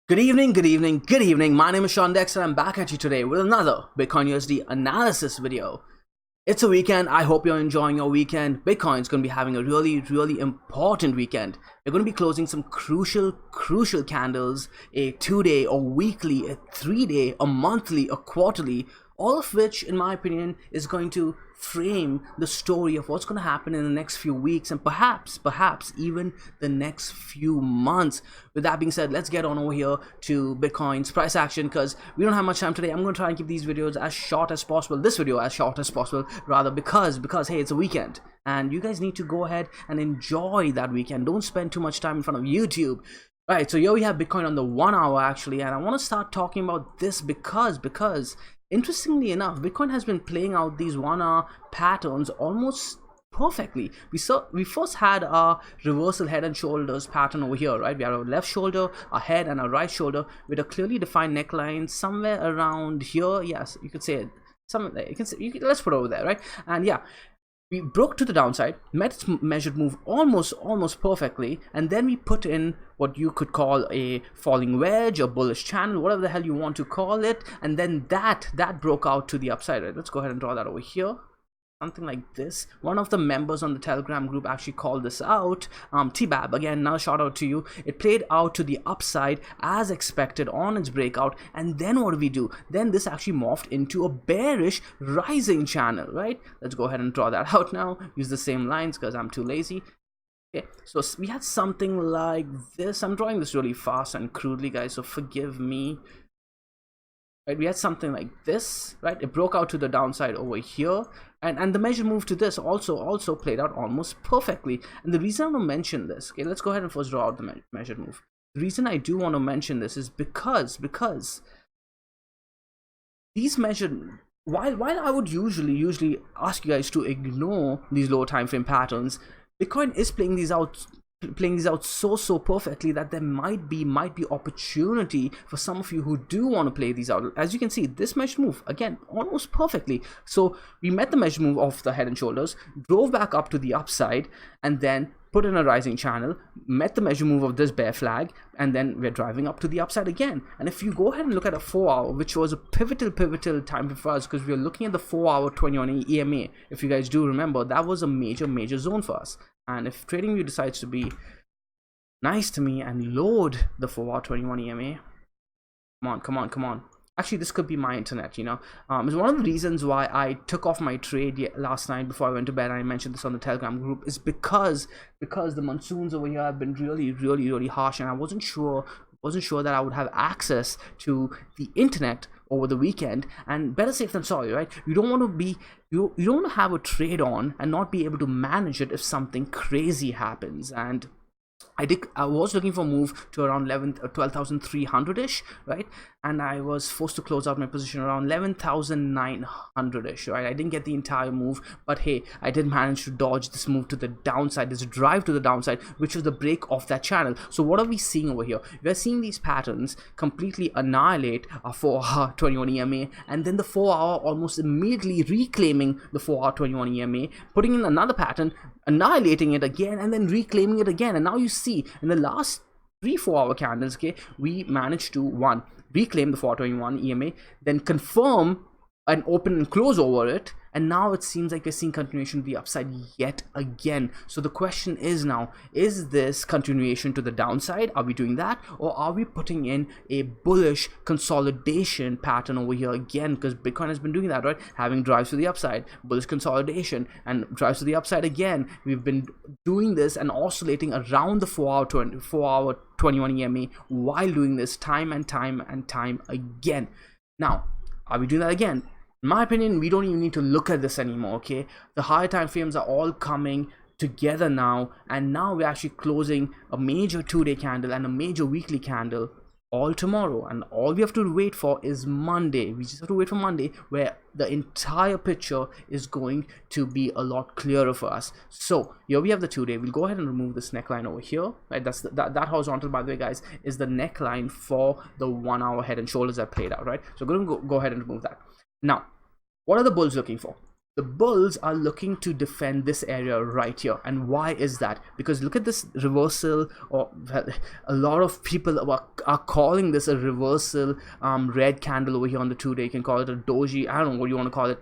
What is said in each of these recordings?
Good evening, good evening, good evening. My name is Sean Dex and I'm back at you today with another Bitcoin USD analysis video. It's a weekend. I hope you're enjoying your weekend. Bitcoin's going to be having a really important weekend. We're going to be closing some crucial candles, a 2-day, a weekly, a 3-day, a monthly, a quarterly, all of which, in my opinion, is going to frame the story of what's going to happen in the next few weeks and perhaps even the next few months. With that being said, let's get on over here to Bitcoin's price action because we don't have much time today. I'm going to try and keep these videos as short as possible, this video as short as possible, rather because hey, it's a weekend and you guys need to go ahead and enjoy that weekend. Don't spend too much time in front of YouTube. Right, so here we have Bitcoin on the 1 hour actually, and I want to start talking about this because interestingly enough, Bitcoin has been playing out these 1 hour patterns almost perfectly. We first had our reversal head and shoulders pattern over here, right? We have a left shoulder, a head, and a right shoulder with a clearly defined neckline somewhere around here. Yes, you could say it. Let's put it over there, right? And yeah, we broke to the downside, met its measured move almost perfectly, and then we put in what you could call a falling wedge, a bullish channel, whatever the hell you want to call it, and then that broke out to the upside, right? Let's go ahead and draw that over here. Something like this. One of the members on the Telegram group actually called this out. T-Bab, again, another shout out to you. It played out to the upside as expected on its breakout, and then what do we do? Then this actually morphed into a bearish rising channel, right? Let's go ahead and draw that out now. Use the same lines because I'm too lazy. Okay, so we had something like this. I'm drawing this really fast and crudely, guys, so forgive me. Right, we had something like this, right? It broke out to the downside over here, and the measure move to this also played out almost perfectly. And the reason I want to mention this, okay, let's go ahead and first draw out the measured move. The reason I do want to mention this is because these measured, while I would usually ask you guys to ignore these lower time frame patterns, Bitcoin is playing these out so perfectly that there might be opportunity for some of you who do want to play these out. As you can see, this measured move again almost perfectly. So we met the measured move of the head and shoulders, drove back up to the upside, and then put in a rising channel, met the measure move of this bear flag, and then we're driving up to the upside again. And if you go ahead and look at a 4 hour, which was a pivotal time for us, because we were looking at the 4 hour 21 EMA. If you guys do remember, that was a major zone for us. And if TradingView decides to be nice to me and load the 4 hour 21 EMA, come on. Actually, this could be my internet, you know. It's one of the reasons why I took off my trade last night before I went to bed. And I mentioned this on the Telegram group, is because the monsoons over here have been really harsh, and I wasn't sure that I would have access to the internet over the weekend. And better safe than sorry, right? You don't want to have a trade on and not be able to manage it if something crazy happens. And I was looking for a move to around 12,300-ish, right? And I was forced to close out my position around 11,900-ish, right? I didn't get the entire move, but hey, I did manage to dodge this move to the downside, this drive to the downside, which was the break of that channel. So what are we seeing over here? We're seeing these patterns completely annihilate our 4 hour 21 EMA, and then the 4 hour almost immediately reclaiming the 4 hour 21 EMA, putting in another pattern, annihilating it again, and then reclaiming it again. And now you see in the last 3-4 hour candles, okay, we managed to reclaim the 421 EMA, then confirm and open and close over it, and now it seems like we're seeing continuation to the upside yet again. So the question is now, is this continuation to the downside? Are we doing that, or are we putting in a bullish consolidation pattern over here again? Because Bitcoin has been doing that, right? Having drives to the upside, bullish consolidation, and drives to the upside again. We've been doing this and oscillating around the 4 hour 21 EMA while doing this time and time again. Now, are we doing that again? In my opinion, we don't even need to look at this anymore, okay? The higher time frames are all coming together now, and now we're actually closing a major 2-day candle and a major weekly candle all tomorrow, and all we have to wait for is Monday. We just have to wait for Monday, where the entire picture is going to be a lot clearer for us. So here we have the 2-day. We'll go ahead and remove this neckline over here, right? That horizontal, by the way, guys, is the neckline for the 1 hour head and shoulders that played out, right? So we're going to go ahead and remove that. Now, what are the bulls looking for? The bulls are looking to defend this area right here. And why is that? Because look at this reversal, or a lot of people are calling this a reversal red candle over here on the 2-day. You can call it a doji, I don't know what you want to call it,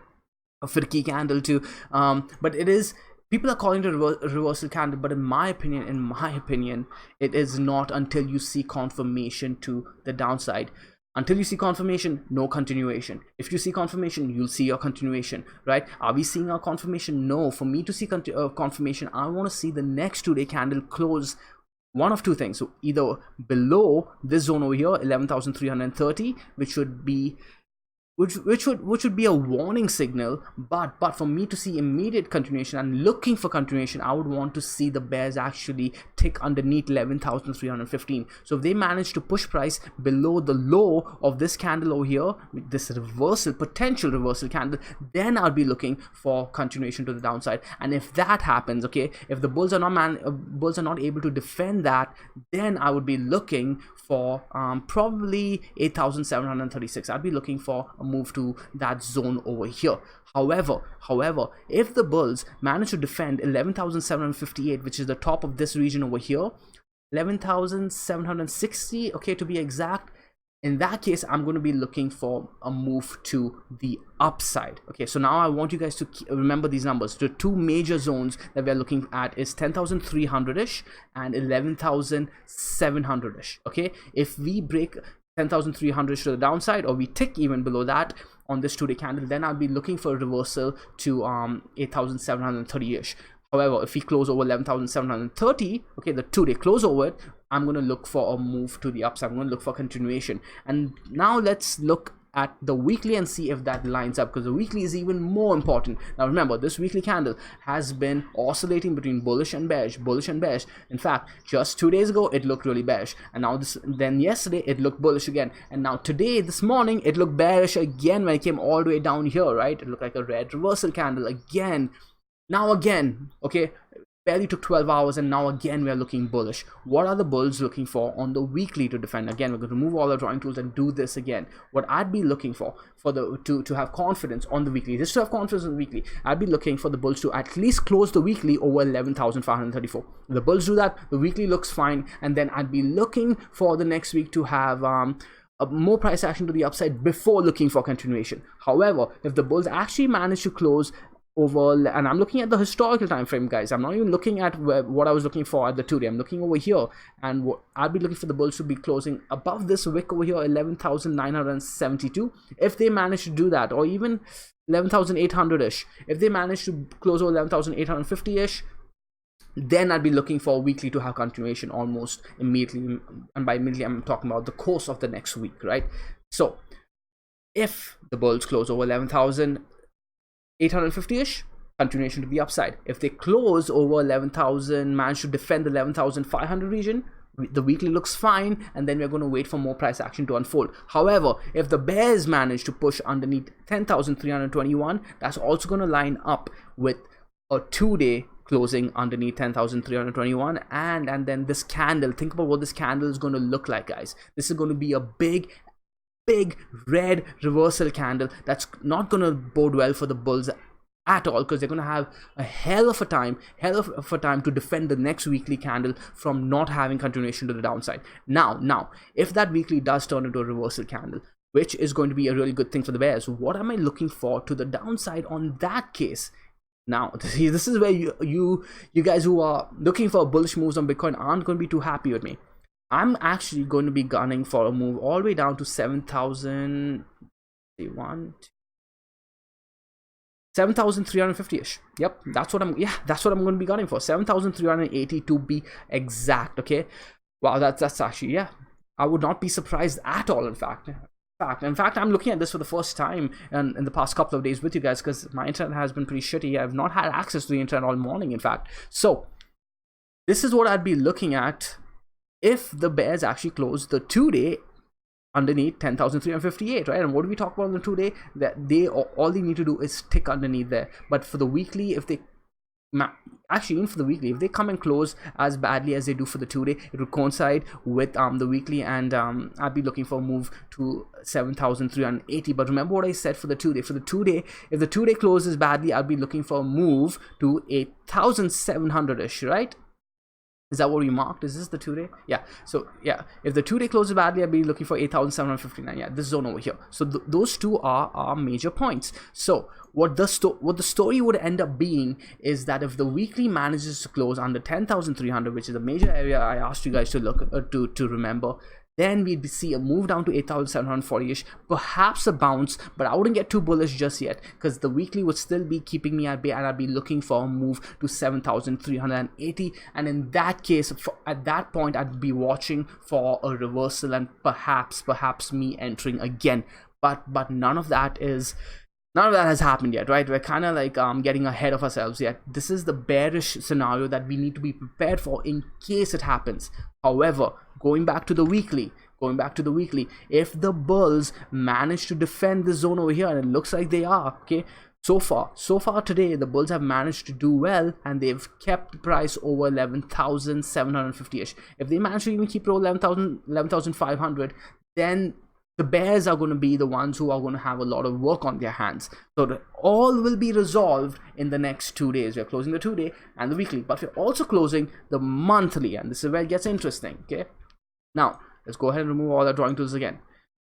a firki candle too, but it is, people are calling it a reversal candle, but in my opinion, it is not until you see confirmation to the downside. Until you see confirmation, no continuation. If you see confirmation, you'll see your continuation, right? Are we seeing our confirmation? No. For me to see confirmation, I want to see the next 2-day candle close one of two things. So either below this zone over here, 11,330, which should be which would be a warning signal, but for me to see immediate continuation and looking for continuation, I would want to see the bears actually tick underneath 11,315. So if they manage to push price below the low of this candle over here, this potential reversal candle, then I'll be looking for continuation to the downside. And if that happens, okay, if the bulls are not able to defend that, then I would be looking for probably 8,736. I'd be looking for a move to that zone over here. However, if the bulls manage to defend 11,758, which is the top of this region over here, 11,760, okay, to be exact, in that case, I'm going to be looking for a move to the upside. Okay, so now I want you guys to remember these numbers. The two major zones that we're looking at is 10,300-ish and 11,700-ish. Okay, if we break 10,300 to the downside, or we tick even below that on this 2-day candle, then I'll be looking for a reversal to 8,730-ish. However, if we close over 11,730, okay, the 2-day close over it, I'm going to look for a move to the upside. I'm going to look for continuation. And now let's look at the weekly and see if that lines up, because the weekly is even more important. Now remember, this weekly candle has been oscillating between bullish and bearish. In fact, just 2 days ago it looked really bearish, and now then yesterday it looked bullish again, and now today, this morning, it looked bearish again when it came all the way down here, right? It looked like a red reversal candle again. Now again, okay, barely took 12 hours, and now again we are looking bullish. What are the bulls looking for on the weekly to defend? Again, we're going to remove all the drawing tools and do this again. What I'd be looking for the to have confidence on the weekly, just to have confidence on the weekly, I'd be looking for the bulls to at least close the weekly over 11,534. If the bulls do that, the weekly looks fine, and then I'd be looking for the next week to have a more price action to the upside before looking for continuation. However, if the bulls actually manage to close over, and I'm looking at the historical time frame, guys, I'm not even looking at what I was looking for at the 2-day. I'm looking over here, and I'll be looking for the bulls to be closing above this wick over here, 11,972. If they manage to do that, or even 11,800-ish, if they manage to close over 11,850-ish, then I'd be looking for a weekly to have continuation almost immediately. And by immediately, I'm talking about the course of the next week, right? So if the bulls close over 11,850-ish, continuation to the upside. If they close over 11,000, manage to defend the 11,500 region, the weekly looks fine, and then we're going to wait for more price action to unfold. However, if the bears manage to push underneath 10,321, that's also going to line up with a 2-day closing underneath 10,321, and then this candle, think about what this candle is going to look like, guys. This is going to be a big red reversal candle that's not going to bode well for the bulls at all, because they're going to have a hell of a time to defend the next weekly candle from not having continuation to the downside. Now if that weekly does turn into a reversal candle, which is going to be a really good thing for the bears, what am I looking for to the downside on that case? Now, this is where you guys who are looking for bullish moves on Bitcoin aren't going to be too happy with me. I'm actually going to be gunning for a move all the way down to 7,350-ish. Yep, that's what I'm going to be gunning for. 7,380 to be exact. Okay, wow, that's actually, yeah, I would not be surprised at all. In fact, I'm looking at this for the first time in the past couple of days with you guys, because my internet has been pretty shitty. I've not had access to the internet all morning, in fact. So this is what I'd be looking at if the bears actually close the 2-day underneath 10,358, right? And what do we talk about on the 2-day? That all they need to do is tick underneath there. But for the weekly, if they actually even for the weekly, if they come and close as badly as they do for the 2-day, it will coincide with the weekly, and I'd be looking for a move to 7,380. But remember what I said for the 2-day. For the 2-day, if the 2-day closes badly, I'll be looking for a move to 8,700-ish, right? Is that what we marked? Is this the 2-day? Yeah. So yeah, if the 2-day closes badly, I'll be looking for 8,759. Yeah, this zone over here. So those two are our major points. So what the story would end up being is that if the weekly manages to close under 10,300, which is a major area I asked you guys to look to remember, then we'd see a move down to 8,740-ish, perhaps a bounce, but I wouldn't get too bullish just yet, because the weekly would still be keeping me at bay, and I'd be looking for a move to 7,380. And in that case, at that point, I'd be watching for a reversal and perhaps me entering again. But none of that has happened yet, right? We're kind of like getting ahead of ourselves yet. This is the bearish scenario that we need to be prepared for in case it happens. However, going back to the weekly, if the bulls manage to defend the zone over here, and it looks like they are, okay, so far today, the bulls have managed to do well, and they've kept the price over 11,750-ish. If they manage to even keep it over 11,500, then the bears are going to be the ones who are going to have a lot of work on their hands. So that all will be resolved in the next 2 days. We're closing the 2-day and the weekly, but we're also closing the monthly, and this is where it gets interesting. Okay, now let's go ahead and remove all our drawing tools again.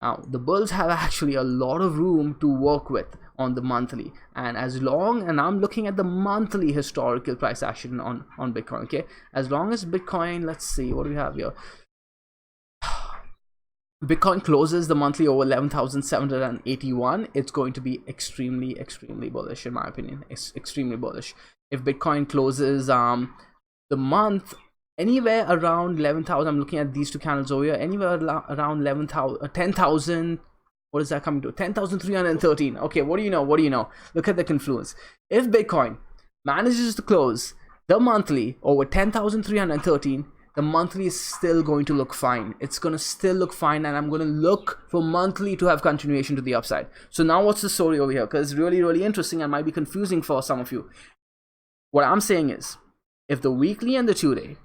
Now the bulls have actually a lot of room to work with on the monthly, and I'm looking at the monthly historical price action on Bitcoin. Okay, as long as Bitcoin, let's see what do we have here. Bitcoin closes the monthly over 11,781, it's going to be extremely bullish, in my opinion. It's extremely bullish. If Bitcoin closes the month anywhere around 11,000, I'm looking at these two candles over here, anywhere around 11,000, 10,000, what is that coming to? 10,313. Okay, what do you know? Look at the confluence. If Bitcoin manages to close the monthly over 10,313, the monthly is still going to look fine. It's going to still look fine, and I'm going to look for monthly to have continuation to the upside. So now what's the story over here? Because it's really interesting and might be confusing for some of you. What I'm saying is, if the weekly and the 2-day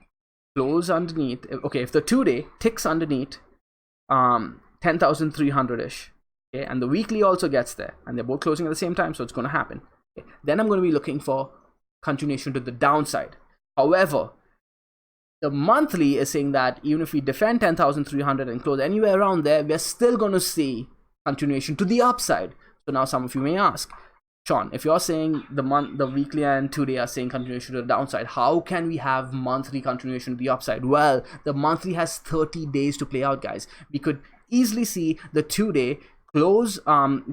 close underneath, okay, if the 2-day ticks underneath 10,300-ish, okay, and the weekly also gets there, and they're both closing at the same time, so it's going to happen. Okay, then I'm going to be looking for continuation to the downside. However, the monthly is saying that even if we defend 10,300 and close anywhere around there, we're still going to see continuation to the upside. So now some of you may ask, Sean, if you're saying the weekly and 2-day are saying continuation to the downside, how can we have monthly continuation to the upside? Well, the monthly has 30 days to play out, guys. We could easily see the 2-day close,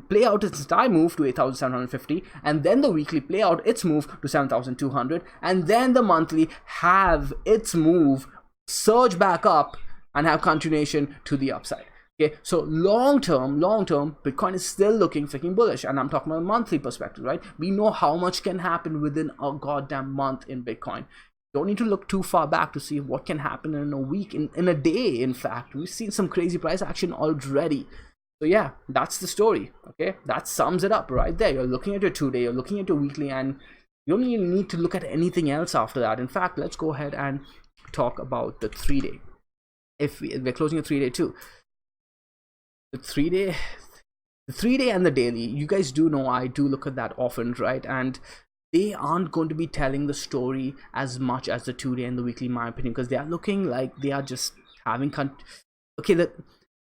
play out its entire move to 8,750, and then the weekly play out its move to 7,200, and then the monthly have its move surge back up and have continuation to the upside. Okay, so long term, Bitcoin is still looking freaking bullish, and I'm talking about a monthly perspective, right? We know how much can happen within a goddamn month in Bitcoin. Don't need to look too far back to see what can happen in a week, in a day. In fact, we've seen some crazy price action already. So yeah, that's the story. Okay, that sums it up right there. You're looking at your 2-day, you're looking at your weekly, and you don't even need to look at anything else after that. In fact, let's go ahead and talk about the 3-day. If we're closing a 3-day too, the 3-day and the daily, you guys do know I do look at that often, right? And they aren't going to be telling the story as much as the 2-day and the weekly, in my opinion, because they are looking like they are just having okay.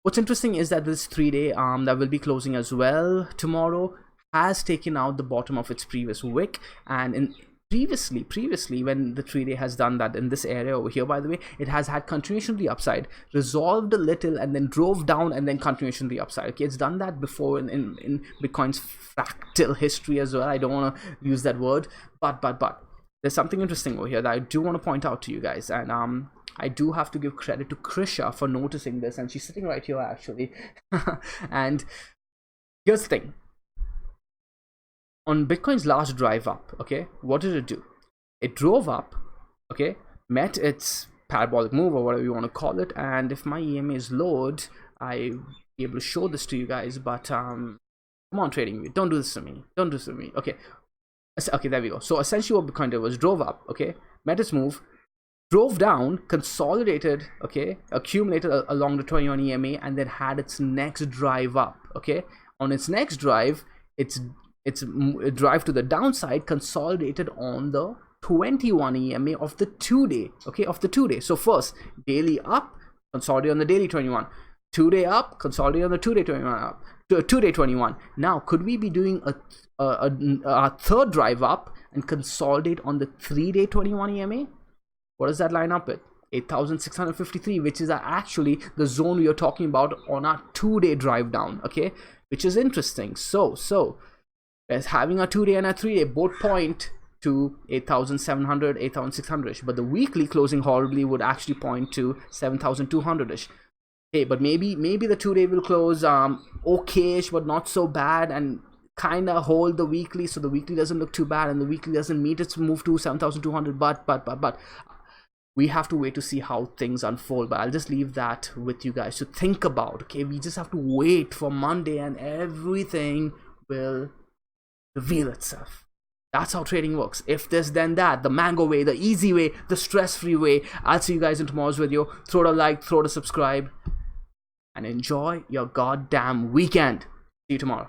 What's interesting is that this 3-day that will be closing as well tomorrow has taken out the bottom of its previous wick, and previously when the 3-day has done that in this area over here, by the way, it has had continuation to the upside, resolved a little, and then drove down, and then continuation to the upside. Okay, it's done that before in Bitcoin's fractal history as well. I don't want to use that word, but there's something interesting over here that I do want to point out to you guys, and I do have to give credit to Krisha for noticing this, and she's sitting right here actually. And here's the thing. On Bitcoin's last drive up, okay, what did it do? It drove up, okay, met its parabolic move or whatever you want to call it, and if my EMA is lowered, I'll be able to show this to you guys, but come on, TradingView, don't do this to me. Okay, Okay, there we go. So essentially what Bitcoin did was drove up, okay, met its move, drove down, consolidated, okay, accumulated along the 21 EMA, and then had its next drive up, okay. On its next drive, its drive to the downside consolidated on the 21 EMA of the 2-day, okay, of the 2-day. So first, daily up, consolidate on the daily 21, 2-day up, consolidate on the 2-day 21 up, 2-day 21. Now, could we be doing a third drive up and consolidate on the 3-day 21 EMA? What does that line up with? 8,653, which is actually the zone we are talking about on our 2-day drive down, okay, which is interesting. So as having a 2-day and a 3-day both point to 8,700, 8,600ish, but the weekly closing horribly would actually point to 7,200ish. Hey, but maybe the 2-day will close okayish, but not so bad, and kind of hold the weekly, so the weekly doesn't look too bad, and the weekly doesn't meet its move to 7,200. But we have to wait to see how things unfold. But I'll just leave that with you guys to think about. Okay, we just have to wait for Monday, and everything will reveal itself. That's how trading works. If this, then that. The mango way, the easy way, the stress-free way. I'll see you guys in tomorrow's video. Throw it a like, throw it a subscribe, and enjoy your goddamn weekend. See you tomorrow.